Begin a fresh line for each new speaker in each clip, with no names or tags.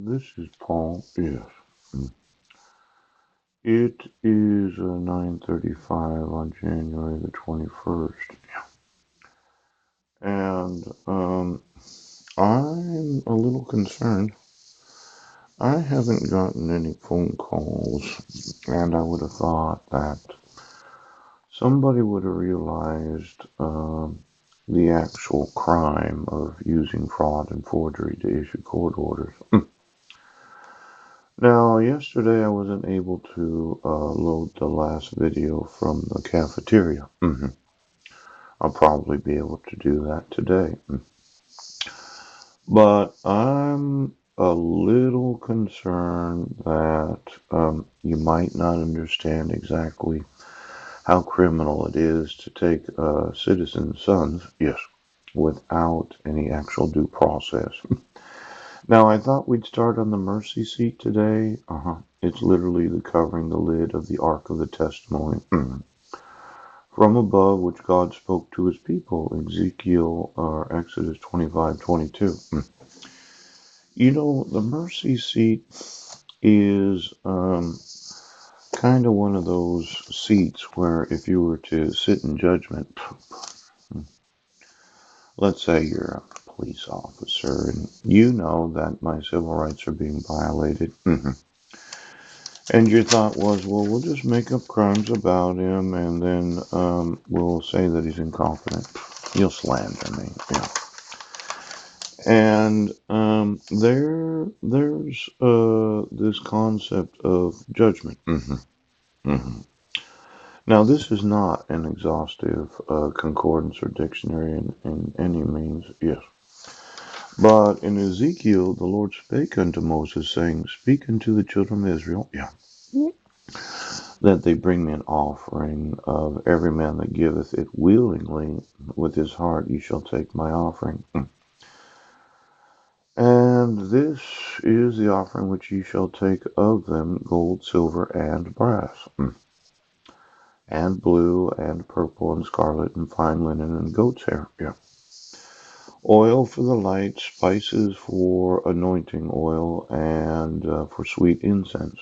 This is Paul. Yes. It is 9:35 on January the 21st. And I'm a little concerned. I haven't gotten any phone calls, and I would have thought that somebody would have realized the actual crime of using fraud and forgery to issue court orders. Now, yesterday I wasn't able to load the last video from the cafeteria. I'll probably be able to do that today. But I'm a little concerned that you might not understand exactly how criminal it is to take citizens' sons, yes, without any actual due process. Now, I thought we'd start on the mercy seat today. It's literally the covering the lid of the Ark of the Testimony. From above, which God spoke to his people, Ezekiel or Exodus 25:22. You know, the mercy seat is kind of one of those seats where if you were to sit in judgment, let's say you're a police officer and you know that my civil rights are being violated. And your thought was, well, we'll just make up crimes about him and then we'll say that he's incompetent. You'll slander me. Yeah. And there's this concept of judgment. Now, this is not an exhaustive concordance or dictionary in any means, yes. But in Ezekiel, the Lord spake unto Moses, saying, Speak unto the children of Israel, yeah, that they bring me an offering of every man that giveth it willingly with his heart, ye shall take my offering. And this is the offering which ye shall take of them, gold, silver, and brass, and blue, and purple, and scarlet, and fine linen, and goat's hair. Yeah. Oil for the light, spices for anointing oil, and for sweet incense.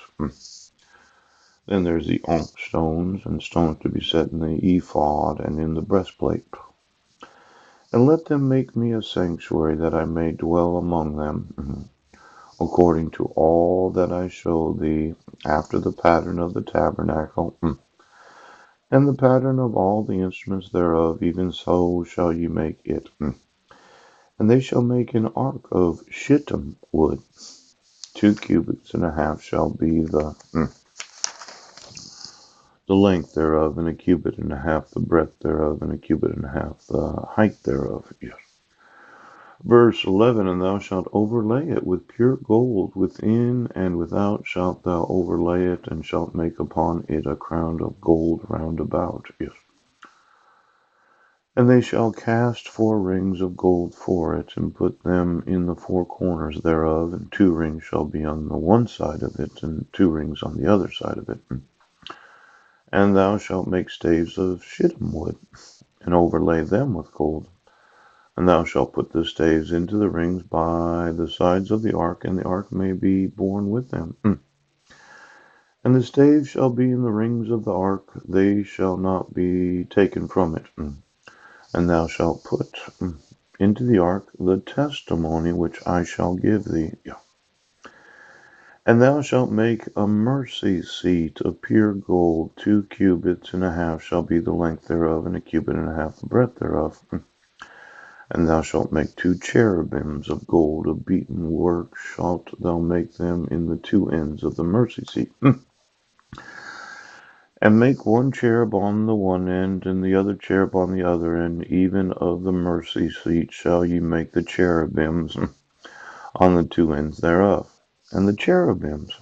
Then there's the onyx stones, and stones to be set in the ephod and in the breastplate. And let them make me a sanctuary that I may dwell among them, according to all that I show thee, after the pattern of the tabernacle, and the pattern of all the instruments thereof, even so shall ye make it. And they shall make an ark of shittim wood. 2 cubits and a half shall be the length thereof, and a cubit and a half the breadth thereof, and a cubit and a half the height thereof. Yes. Verse 11, And thou shalt overlay it with pure gold, within and without shalt thou overlay it, and shalt make upon it a crown of gold round about. Yes. And they shall cast 4 rings of gold for it, and put them in the 4 corners thereof, and 2 rings shall be on the one side of it, and 2 rings on the other side of it. And thou shalt make staves of shittim wood, and overlay them with gold. And thou shalt put the staves into the rings by the sides of the ark, and the ark may be borne with them. And the staves shall be in the rings of the ark, they shall not be taken from it. And thou shalt put into the ark the testimony which I shall give thee. Yeah. And thou shalt make a mercy seat of pure gold, 2 cubits and a half shall be the length thereof, and a cubit and a half the breadth thereof. And thou shalt make 2 cherubims of gold, of beaten work shalt thou make them in the 2 ends of the mercy seat. And make 1 cherub on the one end, and the other cherub on the other end. Even of the mercy seat shall ye make the cherubims on the 2 ends thereof. And the cherubims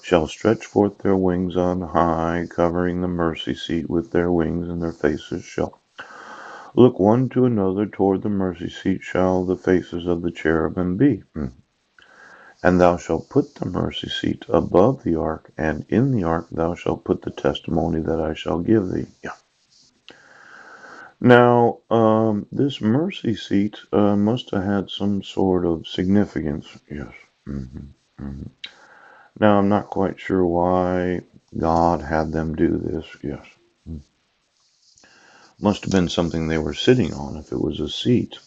shall stretch forth their wings on high, covering the mercy seat with their wings, and their faces shall look one to another. Toward the mercy seat shall the faces of the cherubim be. And thou shalt put the mercy seat above the ark, and in the ark thou shalt put the testimony that I shall give thee. Yeah. Now, this mercy seat must have had some sort of significance. Yes. hmm Now, I'm not quite sure why God had them do this. Yes. Must have been something they were sitting on if it was a seat.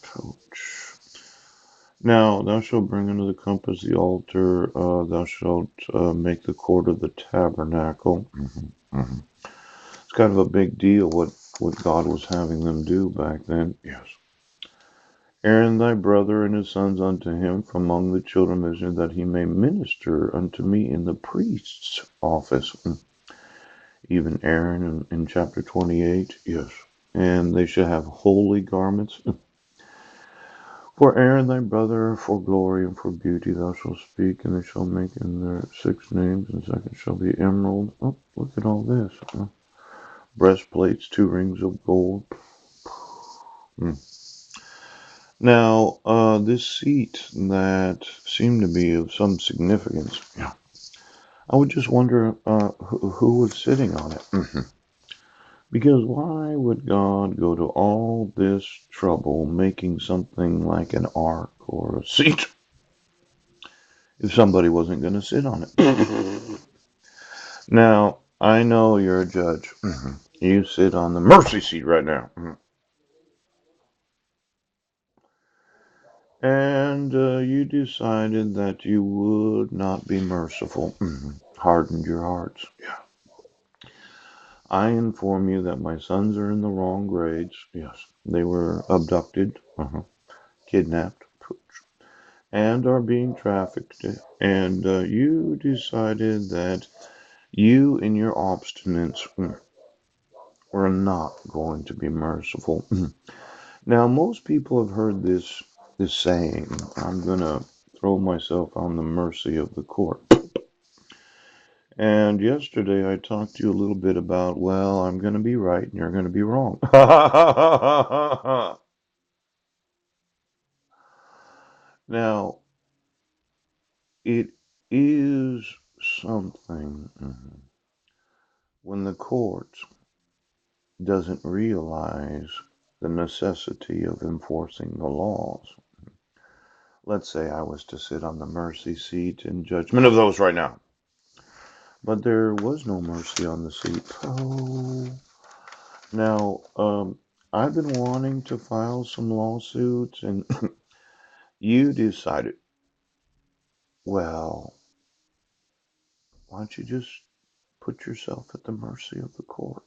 Now, thou shalt bring unto the compass the altar, thou shalt make the cord of the tabernacle. It's kind of a big deal what God was having them do back then. Yes. Aaron thy brother and his sons unto him from among the children of Israel, that he may minister unto me in the priest's office. Even Aaron in chapter 28, yes. And they shall have holy garments. For Aaron thy brother, for glory and for beauty, thou shalt speak, and they shall make in their 6 names, and second shall be emerald. Oh, look at all this. Breastplates, 2 rings of gold. Now, this seat that seemed to be of some significance, yeah, I would just wonder who was sitting on it. Because why would God go to all this trouble making something like an ark or a seat if somebody wasn't going to sit on it? Now, I know you're a judge. You sit on the mercy seat right now. And you decided that you would not be merciful. Hardened your hearts. Yeah. I inform you that my sons are in the wrong grades. Yes. They were abducted, kidnapped, and are being trafficked. And you decided that you, in your obstinance, were not going to be merciful. Now, most people have heard this saying, I'm going to throw myself on the mercy of the court. And yesterday I talked to you a little bit about, well, I'm going to be right and you're going to be wrong. Now, it is something when the court doesn't realize the necessity of enforcing the laws. Let's say I was to sit on the mercy seat in judgment of those right now. But there was no mercy on the seat. Oh. Now, I've been wanting to file some lawsuits, and you decided, well, why don't you just put yourself at the mercy of the court?